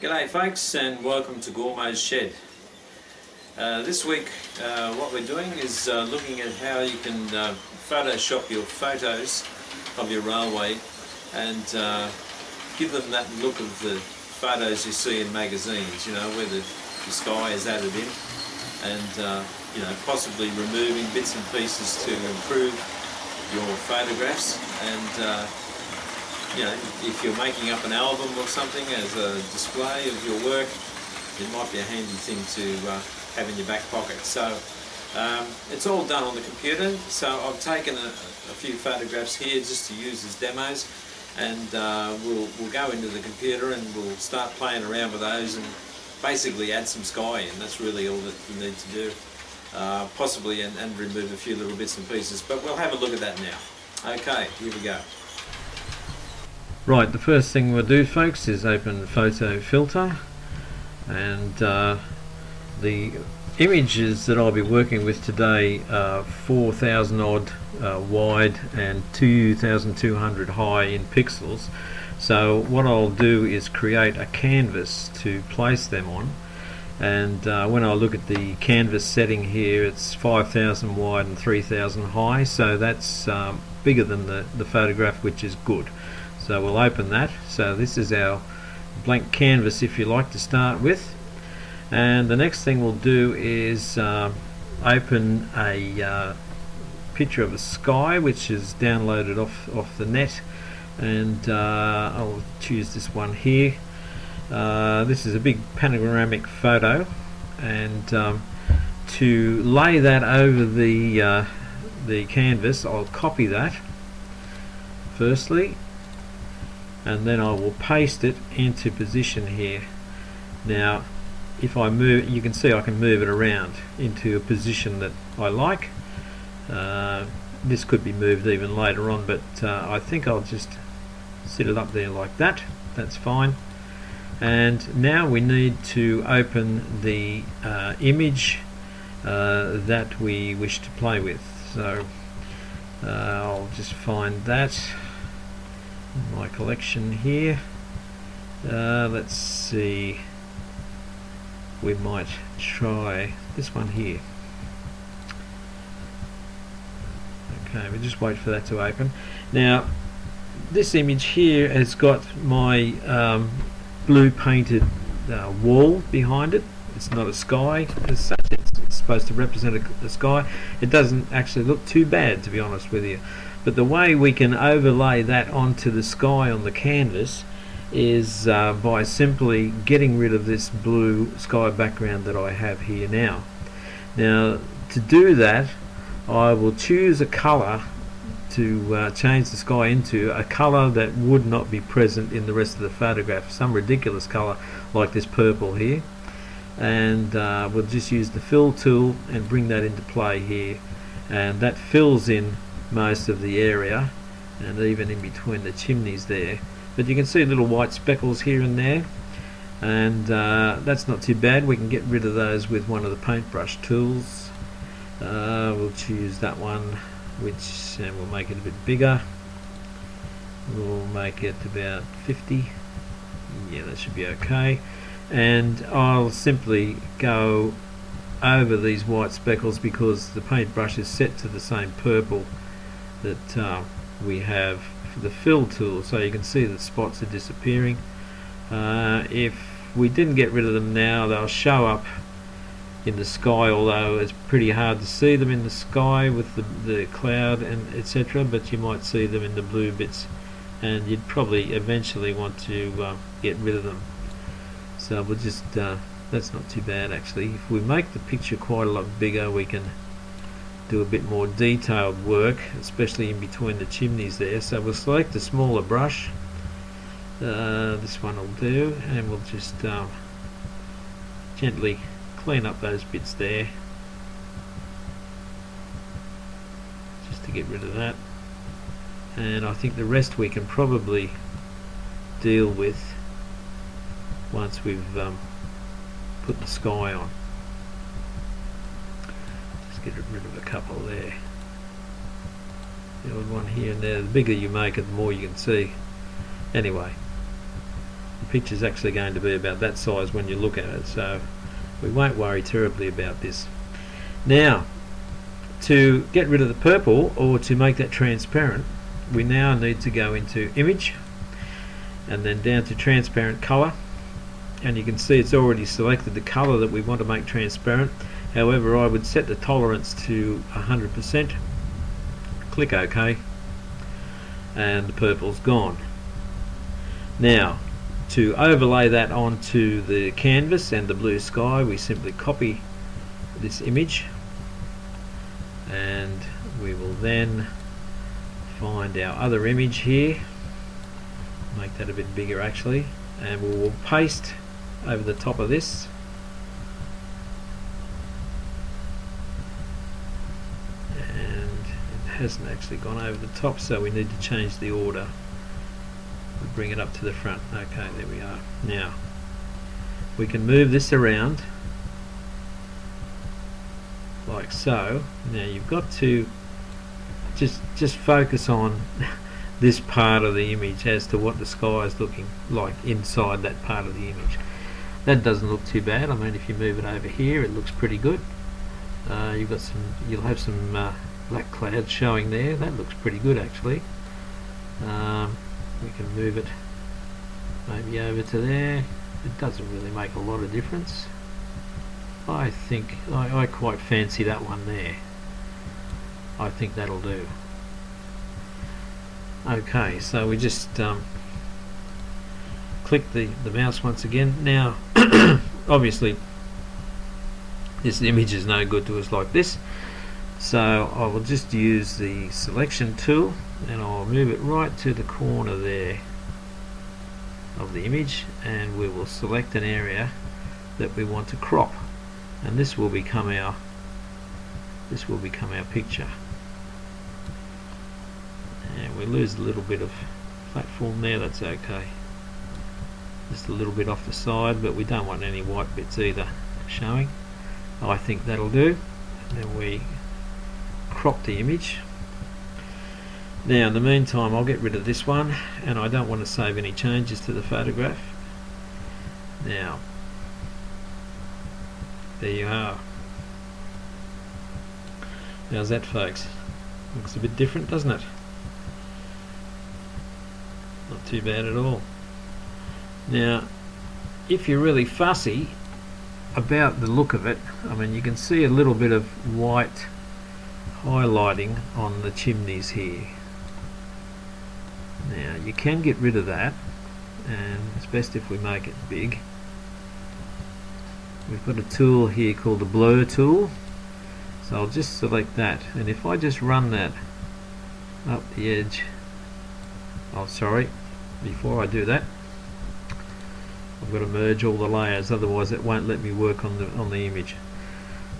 G'day folks, and welcome to Gormo's Shed. This week what we're doing is looking at how you can Photoshop your photos of your railway and give them that look of the photos you see in magazines, you know, where the sky is added in, and you know, possibly removing bits and pieces to improve your photographs. And you know, if you're making up an album or something as a display of your work, it might be a handy thing to have in your back pocket. So it's all done on the computer, so I've taken a few photographs here just to use as demos, and we'll go into the computer and we'll start playing around with those and basically add some sky in. That's really all that you need to do, possibly, and remove a few little bits and pieces, but we'll have a look at that now. Okay, here we go. Right, the first thing we'll do, folks, is open Photo Filter, and the images that I'll be working with today are 4,000 odd wide and 2,200 high in pixels. So what I'll do is create a canvas to place them on, and when I look at the canvas setting here, it's 5,000 wide and 3,000 high, so that's bigger than the photograph, which is good. So we'll open that. So this is our blank canvas, if you like, to start with. And the next thing we'll do is open a picture of a sky, which is downloaded off the net, and I'll choose this one here. This is a big panoramic photo, and to lay that over the canvas, I'll copy that firstly, and then I will paste it into position here. Now if I move, you can see I can move it around into a position that I like. This could be moved even later on, but I think I'll just set it up there like that. That's fine. And now we need to open the image that we wish to play with. So I'll just find that in my collection here. Let's see, we might try this one here. Okay, we just wait for that to open. Now this image here has got my blue painted wall behind it. It's not a sky as such, it's supposed to represent a sky. It doesn't actually look too bad, to be honest with you. But the way we can overlay that onto the sky on the canvas is by simply getting rid of this blue sky background that I have here now. Now to do that, I will choose a colour to change the sky into a colour that would not be present in the rest of the photograph, some ridiculous colour like this purple here, and we'll just use the fill tool and bring that into play here, and that fills in most of the area and even in between the chimneys there, but you can see little white speckles here and there, and that's not too bad. We can get rid of those with one of the paintbrush tools. We'll choose that one, and we'll make it a bit bigger. We'll make it about 50. Yeah, that should be okay. And I'll simply go over these white speckles because the paintbrush is set to the same purple that we have for the fill tool, so you can see the spots are disappearing. If we didn't get rid of them now, they'll show up in the sky, although it's pretty hard to see them in the sky with the cloud and etc., but you might see them in the blue bits, and you'd probably eventually want to get rid of them. So we'll just that's not too bad actually. If we make the picture quite a lot bigger, we can do a bit more detailed work, especially in between the chimneys there. So we'll select a smaller brush, this one will do, and we'll just gently clean up those bits there just to get rid of that, and I think the rest we can probably deal with once we've put the sky on. Just get rid of a couple there, the odd one here and there. The bigger you make it, the more you can see. Anyway, The picture's actually going to be about that size when you look at it, so we won't worry terribly about this. Now, to get rid of the purple, or to make that transparent, we now need to go into image and then down to transparent color, and you can see it's already selected the color that we want to make transparent. However, I would set the tolerance to 100%, click OK, and the purple's gone. Now, to overlay that onto the canvas and the blue sky, we simply copy this image, and we will then find our other image here, make that a bit bigger actually, and we will paste over the top of this. And it hasn't actually gone over the top, so we need to change the order. We'll bring it up to the front. Okay, there we are. Now we can move this around like so. Now you've got to just focus on this part of the image as to what the sky is looking like inside that part of the image. That doesn't look too bad. I mean, if you move it over here, it looks pretty good. You'll have some black clouds showing there. That looks pretty good actually. We can move it maybe over to there. It doesn't really make a lot of difference. I think I quite fancy that one there. I think that'll do. Okay, so we just click the mouse once again. Now obviously this image is no good to us like this, so I will just use the selection tool and I'll move it right to the corner there of the image, and we will select an area that we want to crop, and this will become our picture. And we lose a little bit of platform there, that's okay. Just a little bit off the side, but we don't want any white bits either showing. I think that'll do. And then we crop the image. Now in the meantime, I'll get rid of this one, and I don't want to save any changes to the photograph. Now there you are. How's that, folks? Looks a bit different, doesn't it? Not too bad at all. Now if you're really fussy about the look of it, I mean, you can see a little bit of white highlighting on the chimneys here. Now you can get rid of that, and it's best if we make it big. We've got a tool here called the blur tool, so I'll just select that, and if I just run that up the edge, oh sorry, before I do that I've got to merge all the layers, otherwise it won't let me work on the image.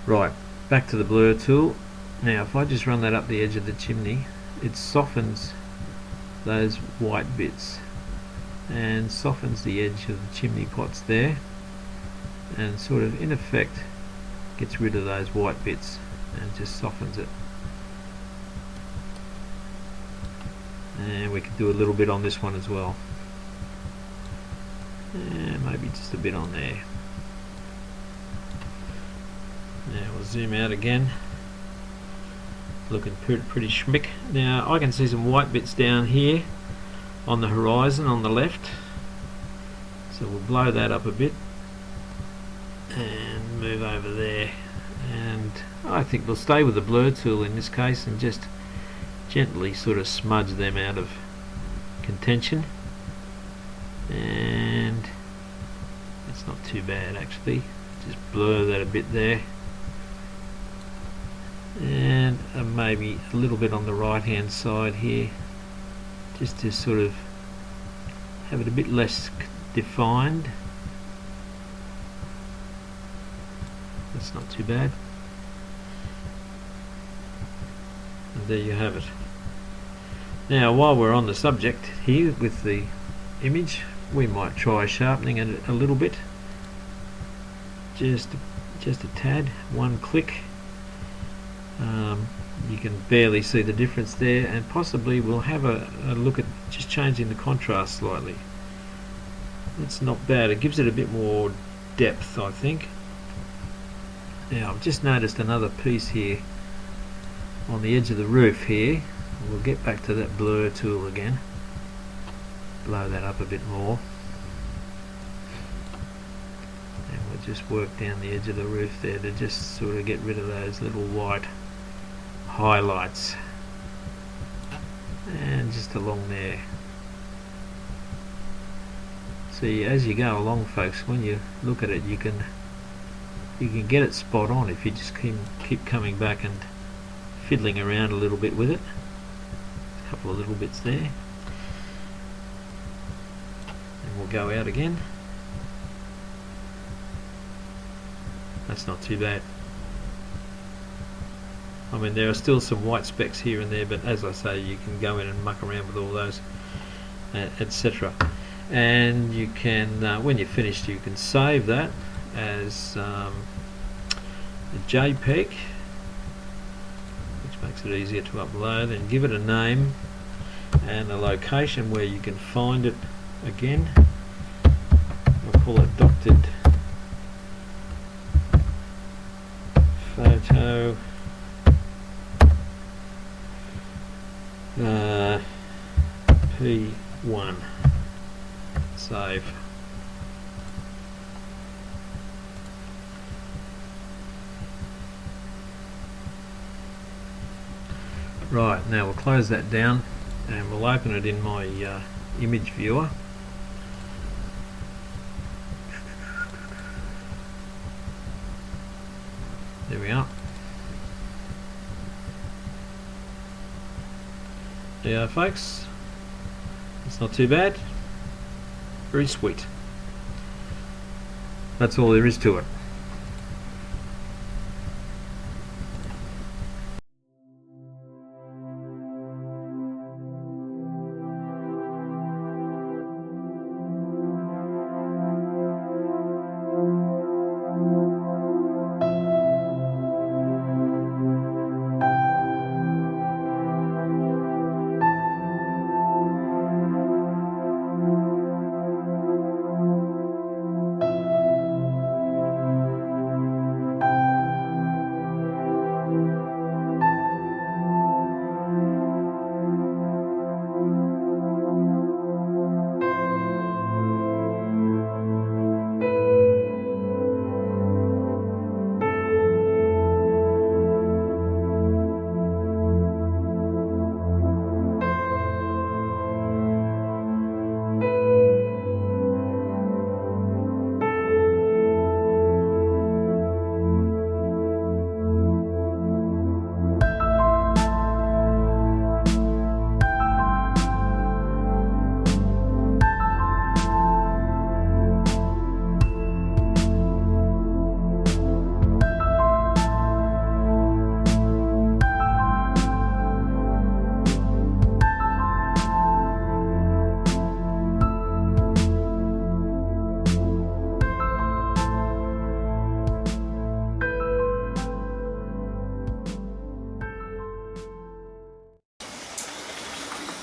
Right, back to the blur tool. Now if I just run that up the edge of the chimney, it softens those white bits and softens the edge of the chimney pots there, and sort of in effect gets rid of those white bits and just softens it. And we can do a little bit on this one as well, and maybe just a bit on there. Now we'll zoom out again, looking pretty schmick. Now I can see some white bits down here on the horizon on the left, so we'll blow that up a bit and move over there, and I think we'll stay with the blur tool in this case and just gently sort of smudge them out of contention, and it's not too bad actually. Just blur that a bit there, and maybe a little bit on the right hand side here, just to sort of have it a bit less defined. That's not too bad. And there you have it. Now while we're on the subject here with the image, we might try sharpening it a little bit, just a tad, one click. You can barely see the difference there, and possibly we'll have a look at just changing the contrast slightly. It's not bad. It gives it a bit more depth, I think. Now I've just noticed another piece here on the edge of the roof here. We'll get back to that blur tool again. Blow that up a bit more. And we'll just work down the edge of the roof there to just sort of get rid of those little white highlights. And just along there. See, as you go along, folks, when you look at it, you can get it spot on if you just keep coming back and fiddling around a little bit with it. A couple of little bits there. And we'll go out again. That's not too bad. I mean, there are still some white specks here and there, but as I say, you can go in and muck around with all those, etc. And you can, when you're finished, you can save that as a JPEG, which makes it easier to upload, and give it a name and a location where you can find it again. I'll call it doctored photo P1. Save. Right, now we'll close that down and we'll open it in my image viewer. There we are. There you are, folks. It's not too bad. Very sweet. That's all there is to it.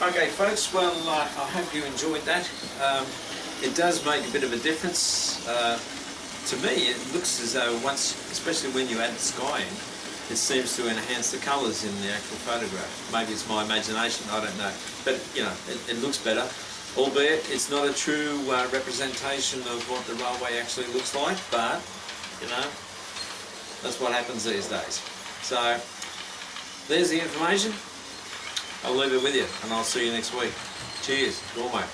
Okay folks, well I hope you enjoyed that. It does make a bit of a difference. To me it looks as though once, especially when you add the sky in, it seems to enhance the colours in the actual photograph. Maybe it's my imagination, I don't know. But you know, it looks better, albeit it's not a true representation of what the railway actually looks like, but you know, that's what happens these days. So there's the information. I'll leave it with you and I'll see you next week. Cheers, Gormo.